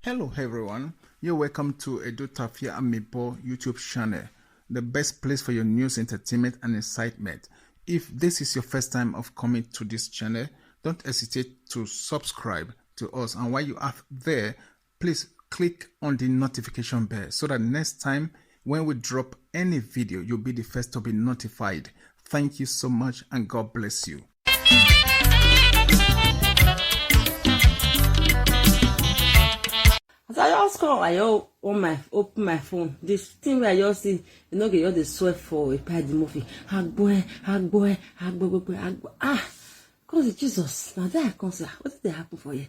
Hello everyone, you're welcome to Edo Tafia Amipo YouTube channel, the best place for your news, entertainment and excitement. If this is your first time of coming to this channel, don't hesitate to subscribe to us, and while you are there, please click on the notification bell so that next time when we drop any video, you'll be the first to be notified. Thank you so much and God bless you. As I just come, I open my phone. This thing where I just see, you know, get all the sweat for a pie the movie. Agboy. Cause Jesus. Now that I come say, what did they happen for you?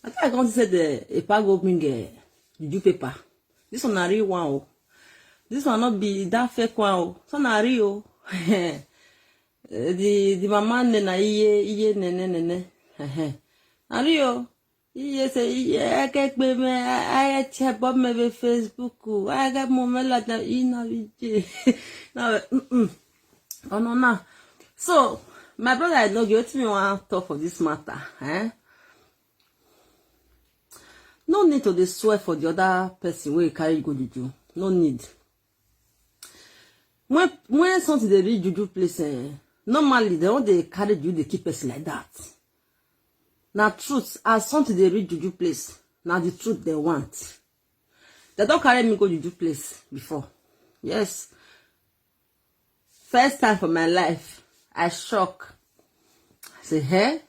Now that I come say the pie go bring juju paper. This one a real one. Oh. This one not be that fake one. Oh. This one a real. The mama na iye ne. A real. Yes, I get me. I check up my Facebook. I get moment like that. No. Oh no. So my brother, I know you me want to talk for this matter. No need to swear for the other person where you carry go juju. No need. When something they read juju place, normally they don't they carry you they keep person like that. Now truth, as something they reach juju place, now the truth they want. They don't carry me go juju place before. Yes. First time for my life, I shock. I say, hey?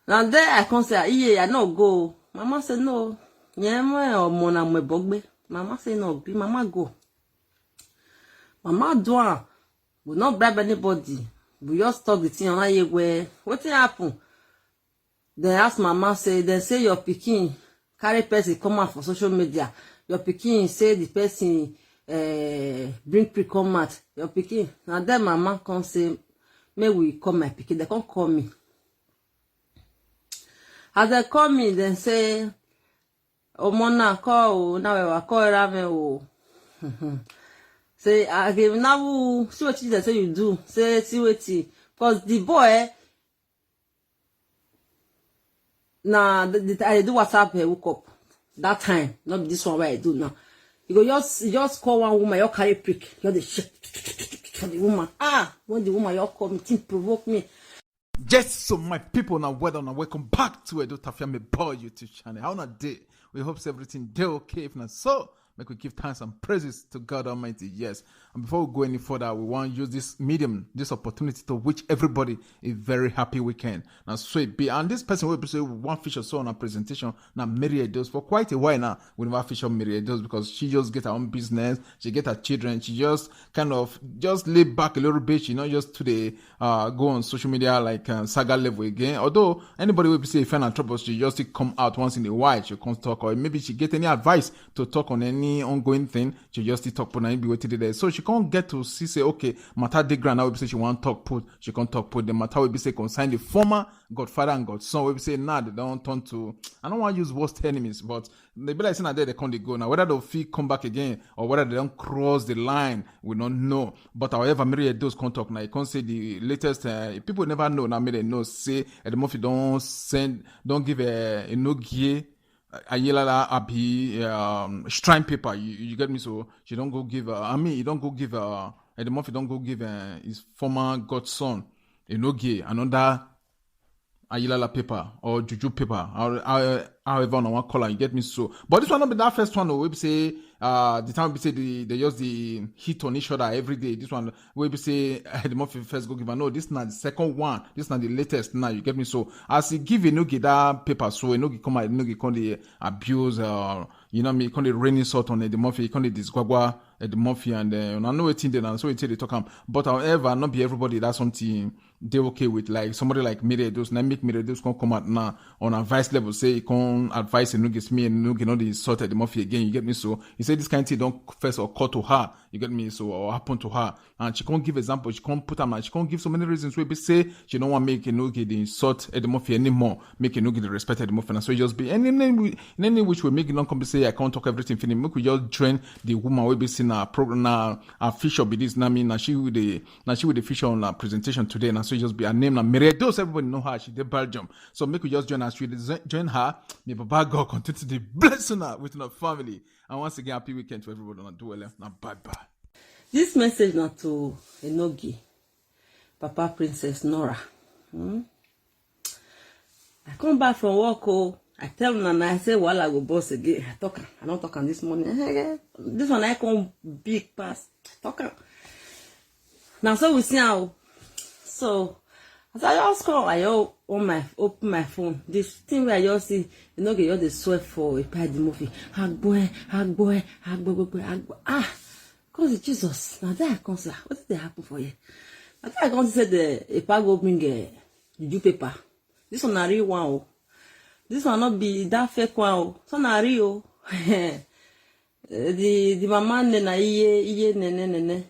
Now there I can say, yeah, I no go. Mama say no. Yeah, or mona me bogbe. Mama say no, be mama go. Mama do will not bribe anybody. We just talk the thing on my way. What happen? Then ask mama say, then say your pikin carry person come out for social media. Your pikin say the person bring pre come out. Your pikin. Now then mama come say, may we call my pikin. They can't call me. As they call me, then say, oh mona call now we call Rame oh. Say I give now see what they say you do. Say see what because the boy. Nah, I do WhatsApp hook up that time, not this one where I do now. You go just call one woman, you carry prick, you the shit for the woman. When the woman you call me, thing provoke me. Just so my people now, well done and welcome back to Edo Tafia Amipo YouTube channel. How not day? We hope everything day okay. If not so, make we give thanks and praises to God Almighty. Yes. And before we go any further, we want to use this medium, this opportunity to wish everybody a very happy weekend. Now, sweet be. And this person will say one feature so on a presentation. Now, Mary does for quite a while now. We never feature Mary does because she just get her own business. She get her children. She just kind of just lay back a little bit. You know, just today go on social media like saga level again. Although anybody will be say if you're trouble, she just come out once in a while. She comes talk, or maybe she get any advice to talk on any ongoing thing. She just talk but be waiting there. So she can't get to see say okay, matter the grand now will be say she want talk put. She can't talk put. The matter will be say concern the former godfather and godson. Will be say nah, they don't turn to. I don't want to use worst enemies, but they be like saying that they can't go now. Whether they'll feel come back again or whether they don't cross the line, we don't know. But however, Mary does can't talk now. You can't say the latest. People never know now. Mary know say at the moment don't give a no gear. Ayelala Abi shrine paper, you get me? So she don't go give you don't go give at the moment don't go give his former godson a no gay another Ayelala paper or juju paper, however no one color, you get me? So but this one not be that first one. We say the time we say they use the hit on each other every day. This one we say the month first go give. No, this is not the second one. This is not the latest. Now you get me? So as he give a no get that paper, so a no get come out, no get come the abuse. You know me, come the raining sort on the month, come the disguagua the month, and I know it's in there, and so it's they talk. But however, not be everybody that's something they okay with. Like somebody like Miredos, now make Miredos come out now on advice level. Say he can advise and no get me and no get all the sort of the month again. You get me? So he said this kind of thing don't first occur to her. You get me? So or happen to her, and she can't give example. She can't put them. She can't give so many reasons. We say she don't want make no get the insult at the mafia anymore. Make no get the respect at the mafia. So it just be in any which we make it non compensate. I can't talk everything. Finish. Make we just train the woman. We be seeing a program now. A feature be this. Now me. Now she with the feature on a presentation today. Now so so just be her name now. Meridos, everybody know her. She did Belgium. So make we just join us. We join her. May Baba God continue to bless her with her family. And once again, happy weekend to everybody. Do well. Now bye bye. This message not to Enogi, Papa Princess Nora. I come back from work. I tell Nana, I say, well, I go boss again. I don't talk on this morning. This one I come big pass. Talk. Now so we see how. So as I just come, I open my phone. This thing where I just see, you know, you just sweat for a pad movie. Hag boy. Ah, cause Jesus. Now that I come say, what did they happen for you? I think I come to say a pag go bring juju paper. This one a real one. This one not be that fake one. So na real. The mama na iye nene.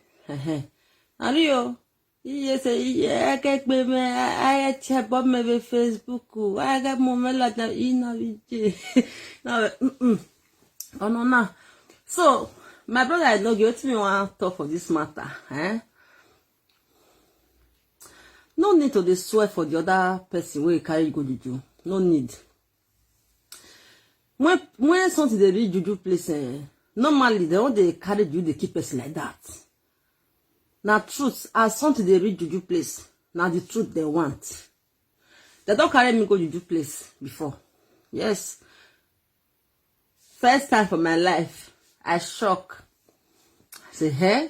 Ario, yes, I get me. I chat about me Facebook. I got moment like that in now. Oh no. So my brother, I know you me want to talk for this matter. No need to swear for the other person where you carry go juju. No need. When something they read juju place, normally they don't they carry you they keep person like that. Now truth, as something they read juju place, now the truth they want. They don't carry me go juju place before. Yes. First time for my life, I shock. I say, hey?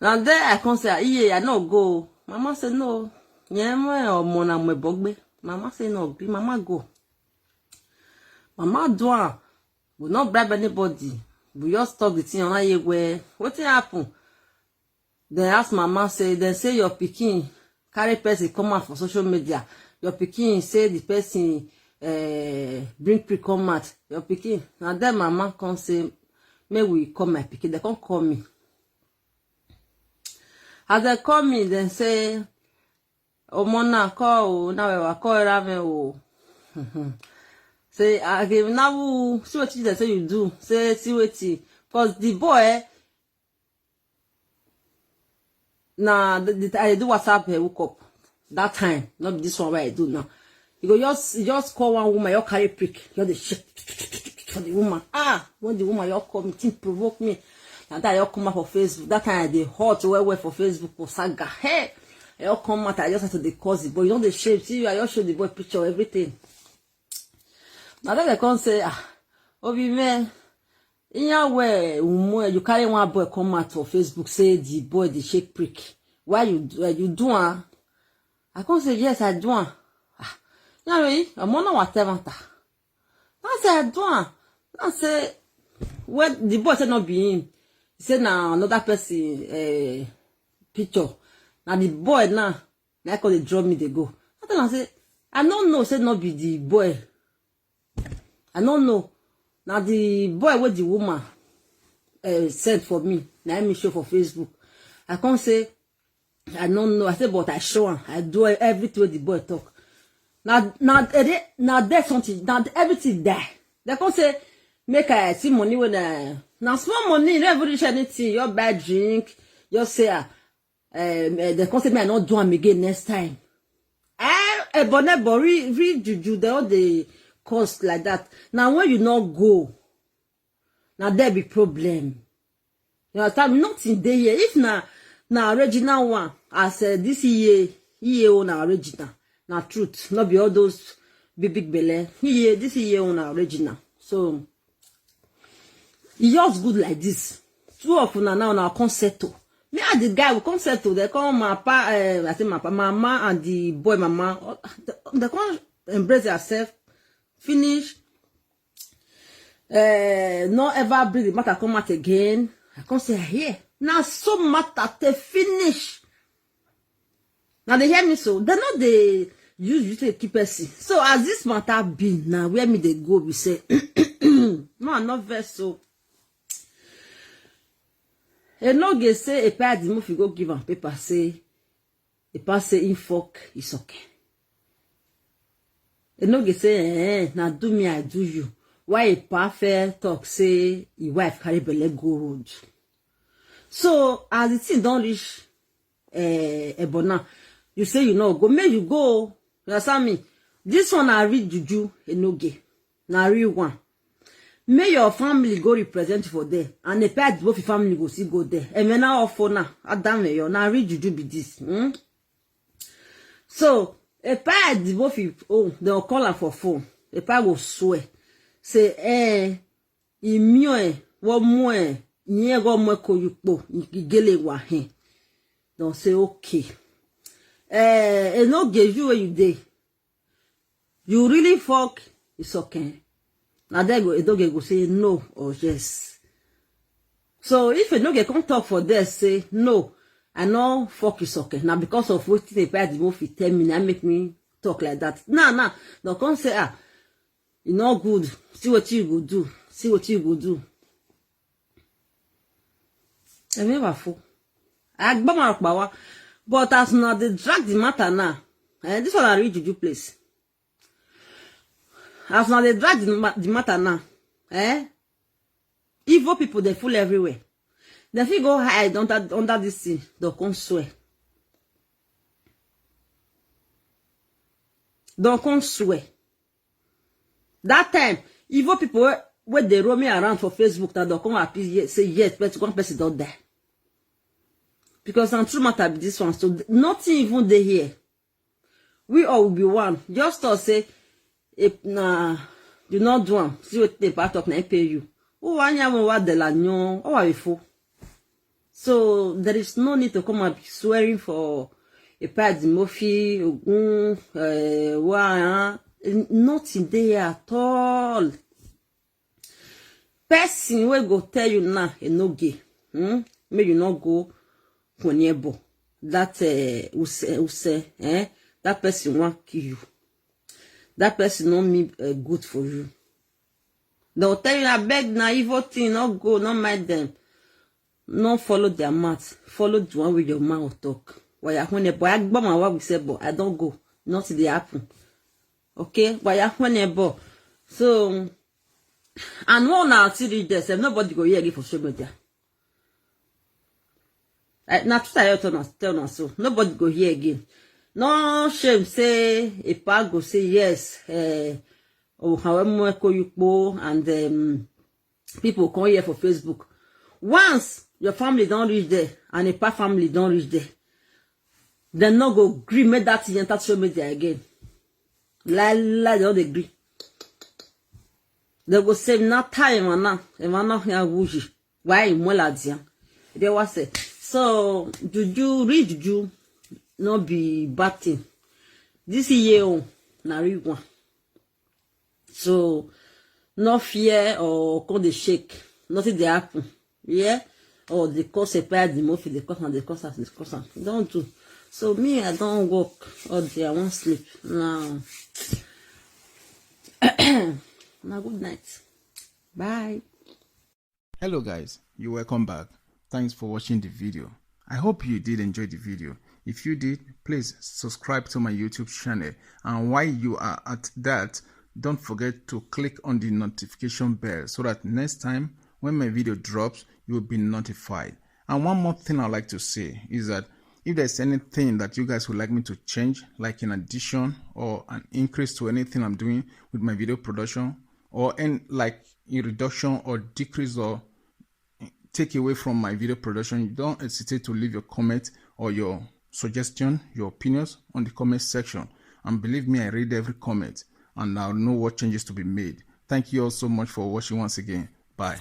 Now there I come say, yeah, I no go. Mama say no. Yeah, my bogbe. Mama say no, be mama go. Mama do will not bribe anybody. We just talk the thing on a where what happen? Then ask mama say, then say your pikin carry person come out for social media. Your pikin say the person bring come out. Your pikin. Now then mama come say, may we call my pikin. They can't call me. As they call me, then say, oh mona call now we call Raven. Say I give now see what they say you do. Say see what because the boy now I do WhatsApp hook up that time, not this one where I do now. You go just call one woman, you carry prick, you the shit for the woman. When the woman you call me, think provoke me. And that you come out for Facebook. That time they hot well for Facebook for saga. Hey, you come out, I just have to the cause the boy. You know the shape. See, I just show the boy picture everything. Now that they come say, Obi man, in your way, you carry one boy come out for Facebook, say the boy the shake prick. Why you do? I come say yes, I do. You know, I'm on whatever. I say I do. I say when the boy said not be him. He said now another person picture. Now the boy now call they draw me they go. I tell him say I don't know, said not be the boy. I don't know. Now the boy with the woman sent for me. Now me show for Facebook. I can't say I don't know. I said but I show him. I do everything with the boy talk. Now there's something. Now everything there. They can't say make I see money when now small money, you never reach anything. Your bad drink, you say the concept may not do them again next time. But read juju, they all the cost like that. Now when you not go, now there be problem. You understand? Nothing there. If na original one, as this year on original, now truth, not be all those big belly. This year on original. So. It's just good like this. Two of them now come settle. Me and the guy will come settle. They come my pa, I say my pa, mama and the boy mama. They come embrace themselves. Finish. Not ever bring the matter come out again. I come say here. Now so matter they finish. Now they hear me so. They not they use to keep us. So as this matter be now, where me they go? We say no, I'm not vex so. Et no get say a pair the move you go give on paper say a pass say in fuck is okay. Et no get say now do me I do you. Why a perfect talk say your wife carry belle go road. So as the thing don't reach Ebona. You say you know go, make you go. You understand me? This one I read juju enoge. Na real one. May your family go represent for there, and the pet both family go see go there. And when I offer now, Adam you na read juju be this. So a pet both they'll call her for phone. A pet will swear. Say imio what more nye go mo koyupo igele wa hen. Don't say okay. No give you where you dey. You really fuck, it's okay. Now there go, a dog go say no or yes. So if a dog come talk for this, say no, I know fuck is okay. Now because of what they pay the movie 10 minutes, make me talk like that. Nah, don't come say you know good. See what you go do. See what you go do. I never fool. I but as not they drag the matter now. This one I read Juju place. As now they drag the matter now, evil people they fool everywhere. They feel go hide under this thing, they can't swear. They can't swear. That time, evil people where they roam me around for Facebook that they come happy say yes, but one person don't die. Because I'm true matter be this one, so nothing even they here. We all will be one. Just to say. If na you not do am, see what they part of na pay you. Oh, anya mo wa de la nyon, oh ifo. So there is no need to come and be swearing for a part the Mofi, Ogun, nothing there at all. Person will go tell you now, no gay. May you not go for neighbor. That that person want kill you. That person not me good for you. They'll tell you, I beg na evil thing, not go, not mind them. Not follow their mouth. Follow the one with your mouth talk. Why I want a boy, I my wife we say, but I don't go. Not the happen. Okay? Why I want a boy. So, and one now see this, nobody go here again for social media. Not to tell us so. Nobody go here again. No shame say a pa go say yes, however and people come here for Facebook. Once your family don't reach there and a pa family don't reach there, they no go agree make that thing enter social media again. They don't agree. They go say not time and now here wuji. Why more ladia? They was say so. Juju read Juju. No be bad thing. This year na real one. So no fear or call the shake. Nothing they happen. Yeah? Or the cause a pair the movie, the cause and the cause and the cause. Don't do. So me, I don't work all day. I won't sleep. Now. Now good night. Bye. Hello guys, you're welcome back. Thanks for watching the video. I hope you did enjoy the video. If you did, please subscribe to my YouTube channel, and while you are at that, don't forget to click on the notification bell so that next time when my video drops, you will be notified. And one more thing I'd like to say is that if there's anything that you guys would like me to change, like an addition or an increase to anything I'm doing with my video production, or like a reduction or decrease or take away from my video production, don't hesitate to leave your comment or your suggestion, your opinions on the comment section. And believe me, I read every comment and I'll know what changes to be made. Thank you all so much for watching once again. Bye.